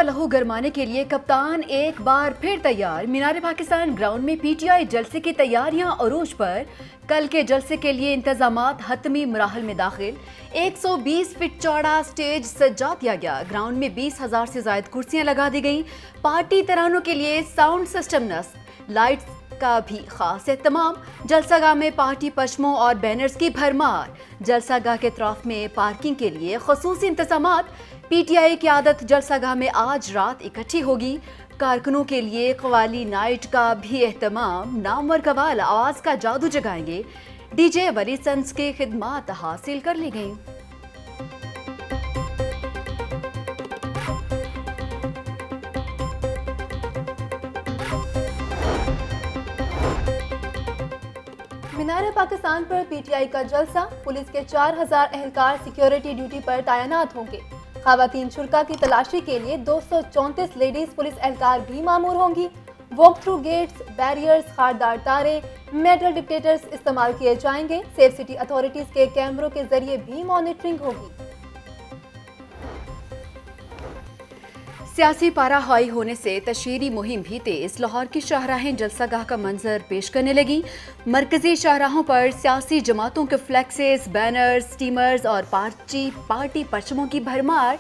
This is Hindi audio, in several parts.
लहू गरमाने के लिए कप्तान एक बार फिर तैयार। मीनार पाकिस्तान ग्राउंड में पीटीआई जलसे की तैयारियां अरूज पर। कल के जलसे के लिए इंतजामात हतमी मराहल में दाखिल। 120 फीट चौड़ा स्टेज सजा दिया गया। ग्राउंड में 20,000 से ज्यादा कुर्सियां लगा दी गई। पार्टी तरानों के लिए साउंड सिस्टम नस्ब, लाइट्स का भी खास एहतमाम। जलसागाह में पार्टी पश्मों और बैनर्स की भरमार। जलसागाह के अतराफ में पार्किंग के लिए खसूसी इंतजामात। पीटीआई की आदत जलसागाह में आज रात इकट्ठी होगी। कारकुनों के लिए कवाली नाइट का भी एहतमाम। नामवर कवाल आवाज का जादू जगाएंगे। डीजे वली सन्स की खिदमात हासिल कर ली गई। मीनार पाकिस्तान पर पीटीआई का जलसा। पुलिस के 4,000 एहलकार सिक्योरिटी ड्यूटी पर तैनात होंगे। खवातीन शुल्का की तलाशी के लिए 234 लेडीज पुलिस एहलकार भी मामूर होंगी। वॉक थ्रू गेट्स, बैरियर्स, खारदार तारे, मेटल डिटेक्टर्स इस्तेमाल किए जाएंगे। सेफ सिटी अथॉरिटीज के कैमरों के जरिए भी मॉनिटरिंग होगी। सियासी पारा हाई होने से तशहीरी मुहिम भी तेज। लाहौर की शाहराहें जलसागाह का मंजर पेश करने लगी। मरकजी शाहराहों पर सियासी जमातों के फ्लैक्सेस, बैनर्स, स्टीमर्स और पार्टी परचमों की भरमार।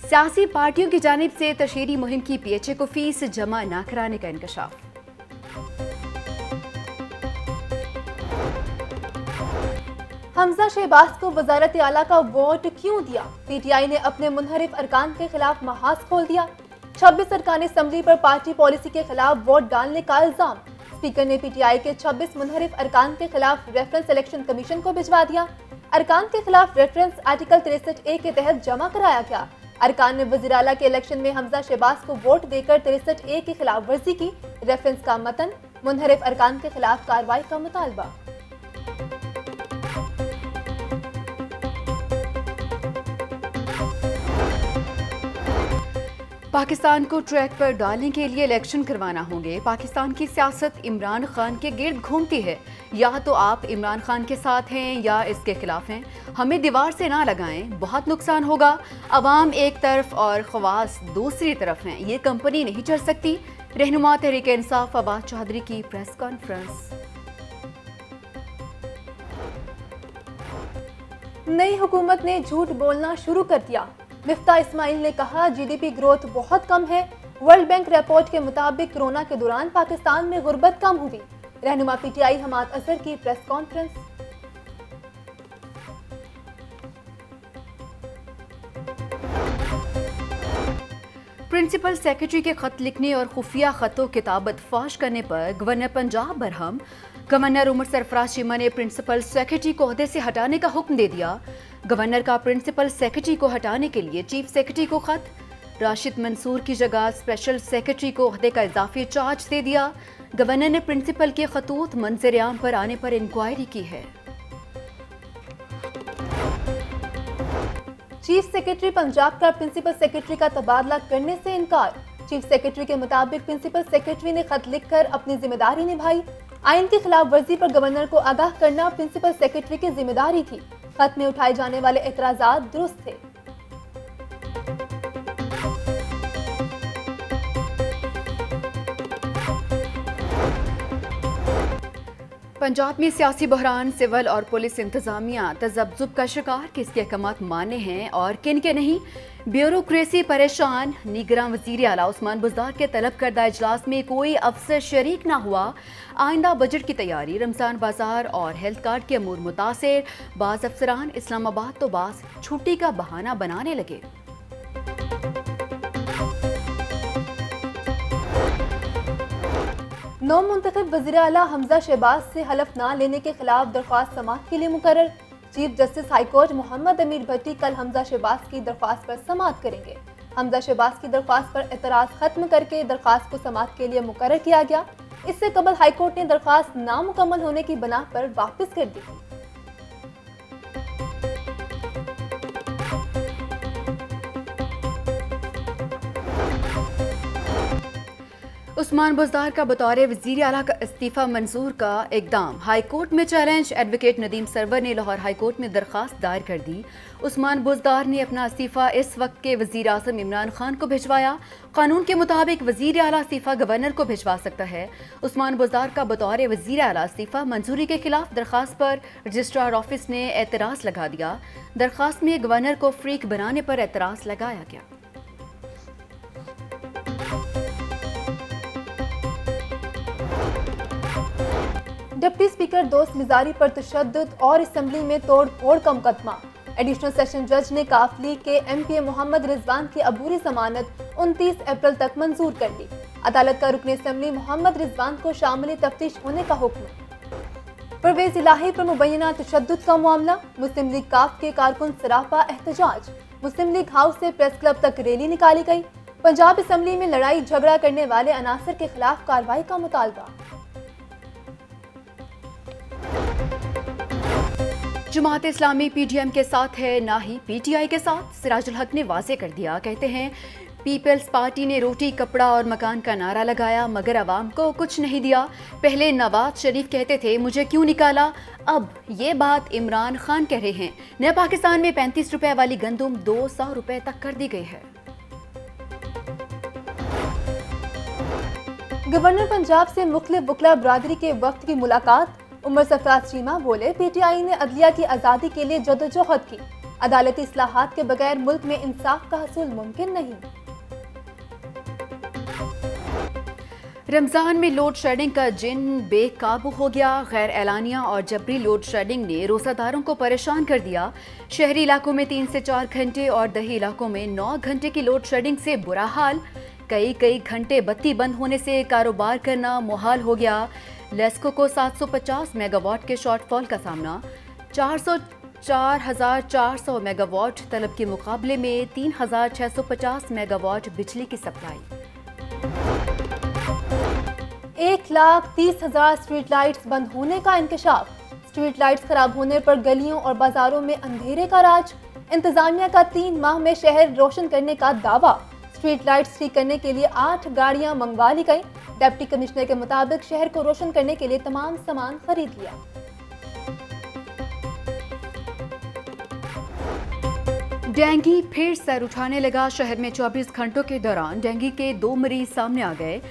सियासी पार्टियों की जानिब से तशहीरी मुहिम की पीएचए को फीस जमा न कराने का इंकशाफ। हमजा शहबाज को वजारत आला का वोट क्यों दिया? पीटीआई ने अपने मुनहरिफ अरकान के खिलाफ महाज खोल दिया। 26 अरकान असम्बली पर पार्टी पॉलिसी के खिलाफ वोट डालने का इल्जाम। स्पीकर ने पीटीआई के 26 मुनहरिफ अरकान के खिलाफ रेफरेंस इलेक्शन कमीशन को भिजवा दिया। अरकान के खिलाफ रेफरेंस आर्टिकल 63A के तहत जमा कराया गया। अरकान ने वज़ीर आला के इलेक्शन में हमजा शहबाज को वोट देकर 63A की खिलाफ वर्जी की। रेफरेंस का मतन, मुनहरिफ अरकान के खिलाफ कार्रवाई का मुतालबा। पाकिस्तान को ट्रैक पर डालने के लिए इलेक्शन करवाना होंगे। पाकिस्तान की सियासत इमरान खान के गिर्द घूमती है। या तो आप इमरान खान के साथ हैं या इसके खिलाफ हैं। हमें दीवार से ना लगाएं, बहुत नुकसान होगा। अवाम एक तरफ और खवास दूसरी तरफ हैं। ये कंपनी नहीं चल सकती। रहनुमा तहरीक इंसाफ फवाद चौधरी की प्रेस कॉन्फ्रेंस। नई हुकूमत ने झूठ बोलना शुरू कर दिया। मिफ्ता इस्माइल ने कहा जीडीपी ग्रोथ बहुत कम है। वर्ल्ड बैंक रिपोर्ट के मुताबिक कोरोना के दौरान पाकिस्तान में गुर्बत कम हुई। रहनुमा पीटीआई हमाद असर की प्रेस कॉन्फ्रेंस। प्रिंसिपल सेक्रेटरी के खत लिखने और खुफिया खतों किताबत फाश करने पर गवर्नर पंजाब बरहम। गवर्नर उमर सरफराज चीमा ने प्रिंसिपल सेक्रेटरी को ओहदे से हटाने का हुक्म दे दिया। गवर्नर का प्रिंसिपल सेक्रेटरी को हटाने के लिए चीफ सेक्रेटरी को खत। राशिद मंसूर की जगह स्पेशल सेक्रेटरी को ओहदे का इजाफी चार्ज दे दिया। गवर्नर ने प्रिंसिपल के खतूत मंजर-ए-आम पर आने पर इंक्वायरी की है। चीफ सेक्रेटरी पंजाब का प्रिंसिपल सेक्रेटरी का तबादला करने से इनकार। चीफ सेक्रेटरी के मुताबिक प्रिंसिपल सेक्रेटरी ने खत लिखकर अपनी जिम्मेदारी निभाई। आइन की खिलाफ वर्जी पर गवर्नर को आगाह करना प्रिंसिपल सेक्रेटरी की जिम्मेदारी थी। खत में उठाए जाने वाले एतराजात दुरुस्त थे। पंजाब में सियासी बहरान, सिविल और पुलिस इंतजामिया तजब्जुब का शिकार। किसके अहकामात माने हैं और किन के नहीं। ब्यूरोक्रेसी परेशान। निगरान वजीर आला उस्मान बुज़दार के तलब करदा इजलास में कोई अफसर शरीक ना हुआ। आइंदा बजट की तैयारी, रमजान बाजार और हेल्थ कार्ड के अमूर मुतासिर। बाज़ अफसरान इस्लामाबाद तो बाज़ छुट्टी का बहाना बनाने लगे। नौ मुंतखब वज़ीर आला हमजा शहबाज से हलफ ना लेने के खिलाफ दरख्वास्त समाअत के लिए मुकर्रर। चीफ जस्टिस हाईकोर्ट मोहम्मद अमीर भट्टी कल हमजा शहबाज की दरख्वास्त पर समाअत करेंगे। हमजा शहबाज की दरख्वास्त पर एतराज खत्म करके दरख्वास्त को समाअत के लिए मुकर्रर किया गया। इससे कबल हाईकोर्ट ने दरख्वास्त नामुकम्मल होने की बिना पर वापस कर दी थी। उस्मान बुज़दार का बतौर वज़ीर आला का इस्तीफ़ा मंजूर का इकदाम हाई कोर्ट में चैलेंज। एडवोकेट नदीम सरवर ने लाहौर हाई कोर्ट में दरख्वास्त दायर कर दी। उस्मान बुज़दार ने अपना इस्तीफ़ा इस वक्त के वज़ीर आज़म इमरान खान को भिजवाया। कानून के मुताबिक वज़ीर आला इस्तीफ़ा गवर्नर को भिजवा सकता है। उस्मान बुज़दार का बतौर वज़ीर आला इस्तीफ़ा मंजूरी के खिलाफ दरख्वास्त पर रजिस्ट्रार ऑफिस ने एतराज़ लगा दिया। दरख्वास्त में गवर्नर को फ्रीक बनाने पर एतराज़ लगाया गया। डिप्टी स्पीकर दोस्त मिजारी पर तशद्दुद और असम्बली में तोड़ फोड़ का मुकदमा। एडिशनल सेशन जज ने काफ लीग के MPA मोहम्मद रिजवान की अबूरी जमानत 29 अप्रैल तक मंजूर कर ली। अदालत का रुकन असम्बली मोहम्मद रिजवान को शामिल तफ्तीश होने का हुक्म। परवेज इलाही पर मुबैना तशद्दुद का मामला। मुस्लिम लीग काफ के कारकुन सरापा एहतजाज। मुस्लिम लीग हाउस से प्रेस क्लब तक रैली निकाली गई। पंजाब असम्बली में लड़ाई झगड़ा करने वाले अनासर के खिलाफ कार्रवाई का मुतालबा। जमात इस्लामी PDM के साथ है, ना ही PTI के साथ। सिराजुल हक ने वाज़े कर दिया। कहते हैं पीपल्स पार्टी ने रोटी कपड़ा और मकान का नारा लगाया मगर आवाम को कुछ नहीं दिया। पहले नवाज शरीफ कहते थे मुझे क्यों निकाला, अब ये बात इमरान खान कह रहे हैं। नया पाकिस्तान में 35 रुपए वाली गंदुम 200 रुपए तक कर दी गई है। गवर्नर पंजाब से मुख्तलिफ वकला बरादरी के वक्त की मुलाकात। उमर सरफराज चीमा बोले PTI ने अदलिया की आज़ादी के लिए जदोजहद की। अदालती इस्लाहात के बगैर मुल्क में इंसाफ का हसूल मुमकिन नहीं। रमजान में लोड शेडिंग का जिन बेकाबू हो गया। गैर एलानिया और जबरी लोड शेडिंग ने रोज़ादारों को परेशान कर दिया। शहरी इलाकों में 3 से 4 घंटे और दही इलाकों में 9 घंटे की लोड शेडिंग से बुरा हाल। कई घंटे बत्ती बंद होने से कारोबार करना मुहाल हो गया। लेस्को को 750 मेगावाट के शॉर्टफॉल का सामना। 4,400 मेगावाट तलब के मुकाबले में 3,650 मेगावाट बिजली की सप्लाई। 1,30,000 स्ट्रीट लाइट्स बंद होने का इंकशाफ। स्ट्रीट लाइट्स खराब होने पर गलियों और बाजारों में अंधेरे का राज। इंतजामिया का 3 माह में शहर रोशन करने का दावा। स्ट्रीट लाइट्स ठीक करने के लिए 8 गाड़ियां मंगवा ली गई। डिप्टी कमिश्नर के मुताबिक शहर को रोशन करने के लिए तमाम सामान खरीद लिया। डेंगू फिर सर उठाने लगा। शहर में 24 घंटों के दौरान डेंगू के 2 मरीज सामने आ गए।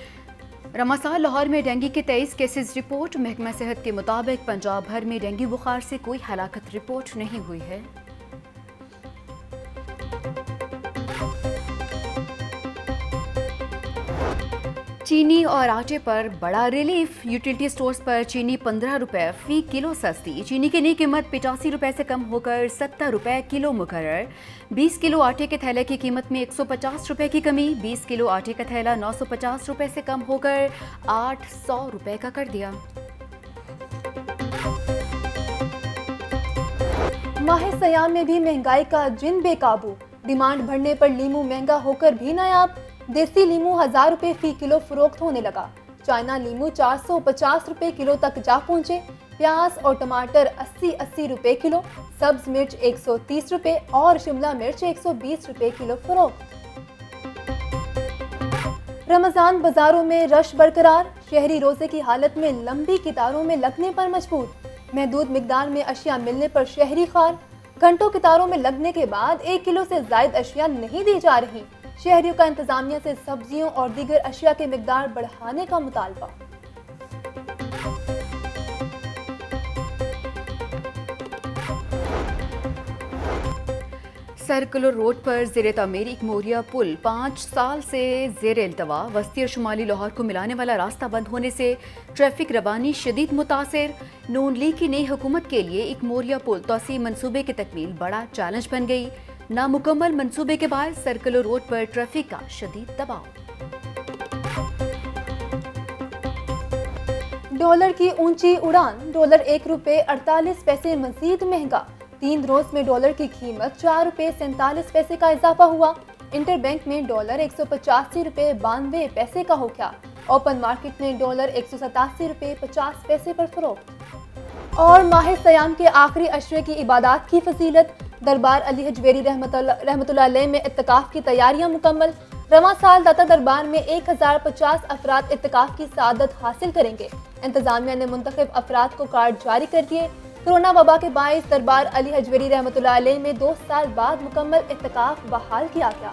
रमासाल लाहौर में डेंगू के 23 केसेस रिपोर्ट। महकमा सेहत के मुताबिक पंजाब भर में डेंगू बुखार से कोई हलाकत रिपोर्ट नहीं हुई है। चीनी और आटे पर बड़ा रिलीफ। यूटिलिटी स्टोर्स पर चीनी 15 रुपए फी किलो सस्ती। चीनी की नई कीमत 85 रुपए से कम होकर 70 रुपए किलो मुकर्रर। 20 किलो आटे के थैले की कीमत में 150 रुपए की कमी। 20 किलो आटे का थैला 950 रुपए से कम होकर 800 रुपए का कर दिया। माह सयाम में भी महंगाई का जिन बेकाबू। डिमांड बढ़ने पर लीमू महंगा होकर भी नायाब। देसी लीमू 1000 रुपए फी किलो फरोख्त होने लगा। चाइना लीमू 450 रुपए किलो तक जा पहुंचे। प्याज और टमाटर 80 रुपए किलो। सब्ज मिर्च 130 रुपए और शिमला मिर्च 120 रुपए किलो फरोख्त। रमजान बाजारों में रश बरकरार। शहरी रोजे की हालत में लंबी कतारों में लगने पर मजबूर। महदूद मिकदार में अशिया मिलने पर शहरी खार। घंटों कतारों में लगने के बाद 1 किलो से ज्यादा अशिया नहीं दी जा रही। शहरियों का इंतजामिया से सब्जियों और दीगर अशिया के मिकदार बढ़ाने का मुतालबा। सर्कुलर रोड पर ज़ेरे तामीर एक मोरिया पुल 5 साल से ज़ेर इल्तवा। वस्ती और शुमाली लाहौर को मिलाने वाला रास्ता बंद होने से ट्रैफिक रवानी शदीद मुतासिर। नून लीग की नई हुकूमत के लिए एक मोरिया पुल तोसी मंसूबे की तकमील बड़ा चैलेंज बन गई। नामुकम्मल मंसूबे के बाद सर्कुलर रोड पर ट्रैफिक का शदीद दबाव। डॉलर की ऊंची उड़ान। डॉलर 1 रुपए 48 पैसे मजीद महंगा। 3 रोज में डॉलर की कीमत 4 रुपए 47 पैसे का इजाफा हुआ। इंटरबैंक में डॉलर 185 रुपए 92 पैसे का हो गया। ओपन मार्केट में डॉलर 187 रुपए 50 पैसे पर फरोख्त। और माह सयाम के आखिरी अशरे की इबादत की फजीलत। दरबार अली हजवेरी रहमतुल्लाह अलैह में इत्तिकाफ की तैयारियां मुकम्मल। रवां साल दाता दरबार में 1050 अफराद इत्तिकाफ की सआदत हासिल करेंगे। इंतजामिया ने मुंतखब अफराद को कार्ड जारी कर दिए। कोरोना वबा के बाइस दरबार अली हजवेरी रहमतुल्लाह अलैह में 2 साल बाद मुकम्मल इत्तिकाफ बहाल किया गया।